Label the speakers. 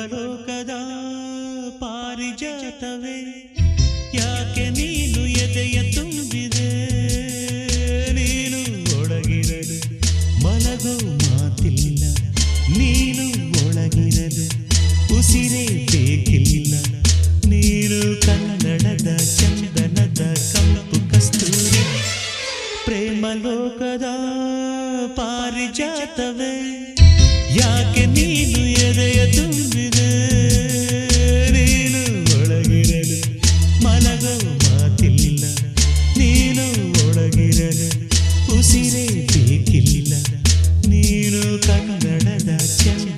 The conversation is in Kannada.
Speaker 1: ಪ್ರೇಮಲೋಕದ ಪಾರಿಜಾತವೇ ಯಾಕೆ ನೀನು ಎದೆಯ ತುಂಬಿದೆ ನೀನು ಒಳಗಿರಲು ಮಲಗೋ ಮಾತಿಲ್ಲ ನೀನು ಒಳಗಿರಲು ಉಸಿರೇ ಬೇಕಿಲ್ಲ ನೀನು ಕನ್ನಡದ ಚಂದನದ ಕಂಪು ಕಸ್ತೂರಿ ಪ್ರೇಮಲೋಕದ ಪಾರಿಜಾತವೇ ಯಾಕೆ ನೀನು ಎದೆಯ ತುಂಬಿದೆ ನೀನು ಒಳಗಿರಲು ಮಲಗೋ ಮಾತಿಲ್ಲ ನೀನು ಒಳಗಿರಲು ಉಸಿರೇ ಬೇಕಿಲ್ಲ ನೀನು ಕನ್ನಡದ ಚಂದ